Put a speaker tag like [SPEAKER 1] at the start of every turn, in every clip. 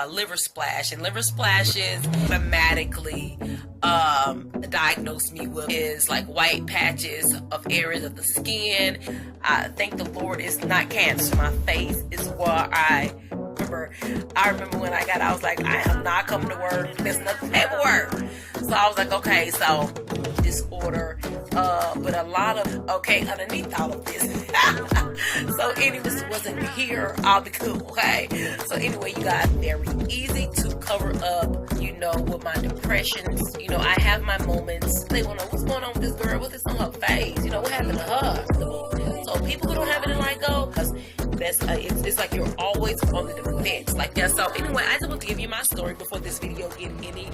[SPEAKER 1] liver splash, and liver splashes automatically diagnose me with is like white patches of areas of the skin. I thank the Lord it's not cancer. My face is where I remember when I was like, I am not coming to work. There's nothing paperwork. So I was like, okay, so disorder, but a lot of underneath all of this. So anyways, wasn't here, I'll be cool, okay? So anyway, you guys, very easy to cover up, with my depressions. I have my moments. They want to know what's going on with this girl, what's this on her face, what happened to her? So people who don't have vitiligo, because it's like you're always on the defense, like that. So anyway, I just want to give you my story before this video get any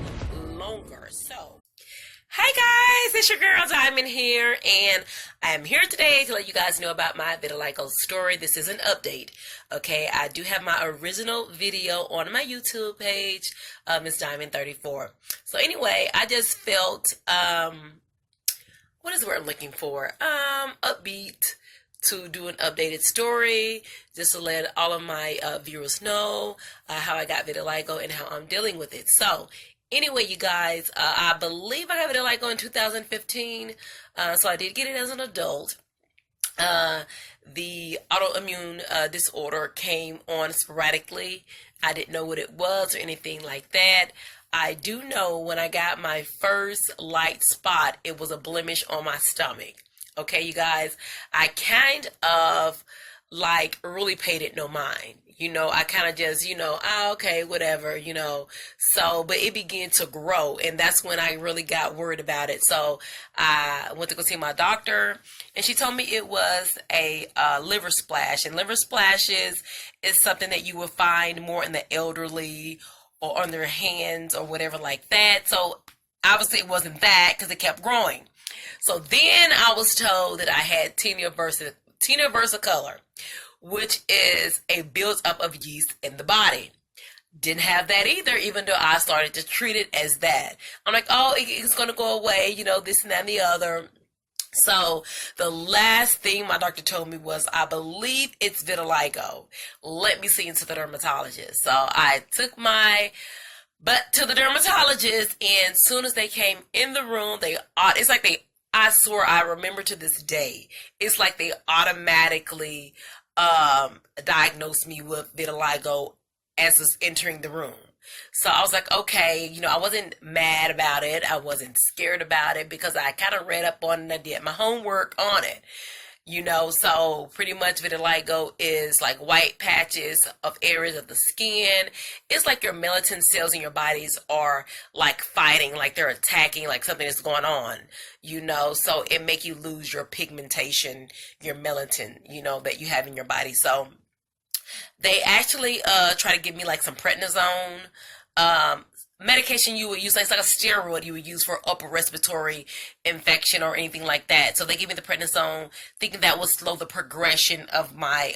[SPEAKER 1] longer. So hey guys, it's your girl Diamond here, and I am here today to let you guys know about my vitiligo story. This is an update, okay? I do have my original video on my YouTube page, Miss Diamond 34. So anyway, I just felt, what is the word I'm looking for? Upbeat to do an updated story, just to let all of my viewers know how I got vitiligo and how I'm dealing with it. So anyway, you guys, I believe I got vitiligo in 2015, so I did get it as an adult. The autoimmune disorder came on sporadically. I didn't know what it was or anything like that. I do know when I got my first light spot, it was a blemish on my stomach. Okay, you guys, I kind of like really paid it no mind. I kind of just, okay, whatever, So, but it began to grow, and that's when I really got worried about it. So I went to go see my doctor, and she told me it was a liver splash. And liver splashes is something that you will find more in the elderly or on their hands or whatever like that. So obviously it wasn't that because it kept growing. So then I was told that I had tinea versicolor, which is a buildup of yeast in the body. Didn't have that either, even though I started to treat it as that. I'm like, oh, it's going to go away, this and that and the other. So the last thing my doctor told me was, I believe it's vitiligo. Let me see into the dermatologist. So I took my butt to the dermatologist, and as soon as they came in the room, I swear I remember to this day, it's like they automatically diagnosed me with vitiligo as was entering the room. So I was like, okay, I wasn't mad about it. I wasn't scared about it because I kind of read up on it and I did my homework on it. So pretty much vitiligo is like white patches of areas of the skin. It's like your melatonin cells in your bodies are like fighting, like they're attacking, like something is going on, so it make you lose your pigmentation, your melatonin, that you have in your body. So they actually try to give me like some prednisone, medication you would use, like it's like a steroid you would use for upper respiratory infection or anything like that. So they gave me the prednisone thinking that would slow the progression of my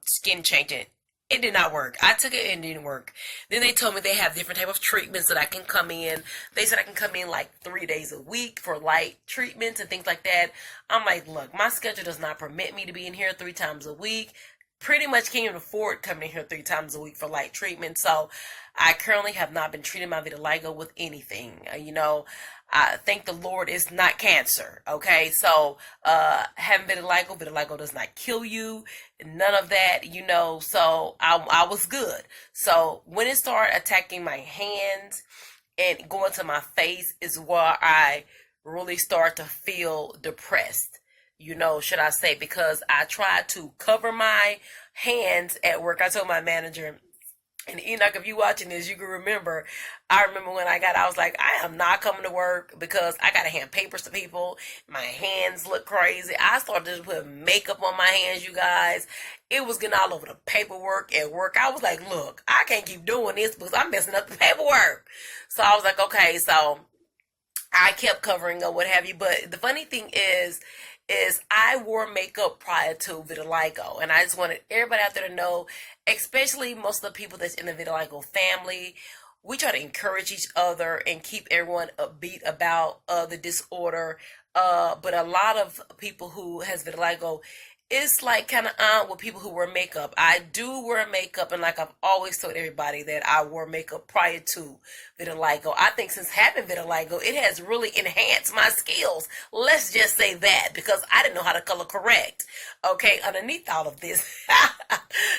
[SPEAKER 1] skin changing. It did not work. I took it and it didn't work. Then they told me they have different type of treatments that I can come in. They said I can come in like 3 days a week for light treatments and things like that. I'm like, look, my schedule does not permit me to be in here 3 times a week. Pretty much can't even afford coming in here 3 times a week for light treatment. So I currently have not been treating my vitiligo with anything. I thank the Lord it's not cancer. Okay, so having vitiligo does not kill you. None of that. So I was good. So when it started attacking my hands and going to my face is where I really start to feel depressed. Should I say, because I tried to cover my hands at work. I told my manager, and Enoch, if you watching this, you can remember, I remember when I was like, I am not coming to work because I got to hand papers to people. My hands look crazy. I started to put makeup on my hands, you guys. It was getting all over the paperwork at work. I was like, look, I can't keep doing this because I'm messing up the paperwork. So I was like, okay, so I kept covering up what have you. But the funny thing is I wore makeup prior to vitiligo, and I just wanted everybody out there to know, especially most of the people that's in the vitiligo family, we try to encourage each other and keep everyone upbeat about the disorder. But a lot of people who has vitiligo, it's like kind of with people who wear makeup. I do wear makeup, and like I've always told everybody that I wore makeup prior to vitiligo. I think since having vitiligo, it has really enhanced my skills. Let's just say that, because I didn't know how to color correct. Okay, underneath all of this.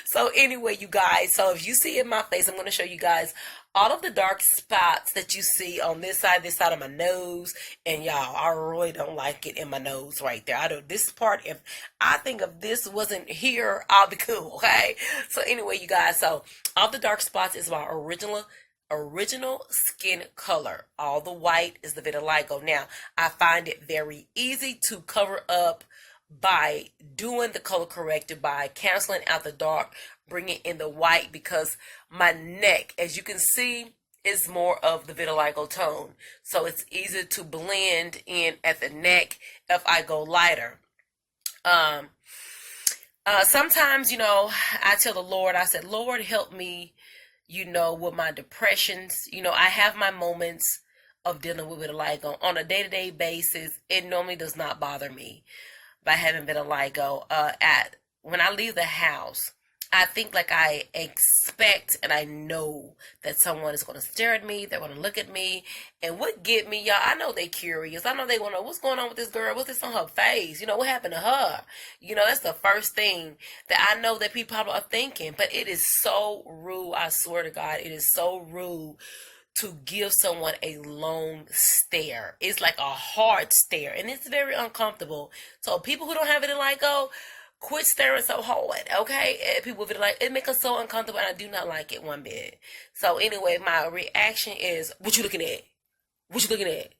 [SPEAKER 1] So anyway, you guys, so if you see in my face, I'm going to show you guys all of the dark spots that you see on this side of my nose. And y'all, I really don't like it in my nose right there. I don't, this part, if I think if this wasn't here, I'll be cool. Okay. So anyway, you guys, so all the dark spots is my original skin color. All the white is the vitiligo. Now, I find it very easy to cover up by doing the color corrector, by canceling out the dark, bringing in the white, because my neck, as you can see, is more of the vitiligo tone. So it's easier to blend in at the neck if I go lighter. Sometimes, I tell the Lord, I said, Lord, help me, with my depressions. I have my moments of dealing with vitiligo on a day-to-day basis. It normally does not bother me by having vitiligo. When I leave the house, I think like I expect and I know that someone is going to stare at me. They're going to look at me. And what get me, y'all, I know they're curious. I know they want to know what's going on with this girl. What's this on her face? What happened to her? That's the first thing that I know that people are thinking. But it is so rude. I swear to God, it is so rude to give someone a long stare. It's like a hard stare, and it's very uncomfortable. So people who don't have vitiligo, quit staring so hard, okay? And people with vitiligo, it makes us so uncomfortable, and I do not like it one bit. So anyway, my reaction is, what you looking at? What you looking at?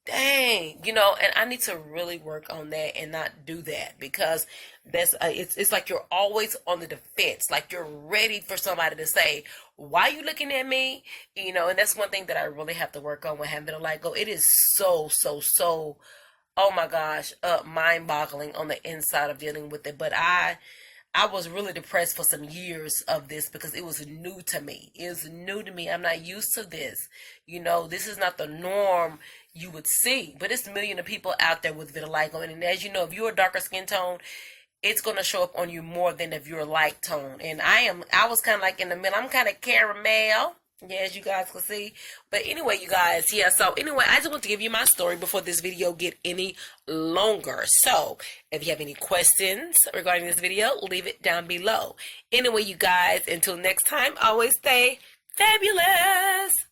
[SPEAKER 1] Dang, and I need to really work on that and not do that, because that's it's like you're always on the defense, like you're ready for somebody to say, why are you looking at me? And that's one thing that I really have to work on with having vitiligo. It is so, oh my gosh, mind-boggling on the inside of dealing with it. But I was really depressed for some years of this because it was new to me. It was new to me. I'm not used to this. This is not the norm you would see. But it's millions of people out there with vitiligo. And as you know, if you're a darker skin tone, it's going to show up on you more than if you're a light tone. And I was kind of like in the middle. I'm kind of caramel. Yeah, as you guys can see. But anyway, you guys, yeah, so anyway, I just want to give you my story before this video get any longer. So if you have any questions regarding this video, leave it down below. Anyway, you guys, until next time, always stay fabulous.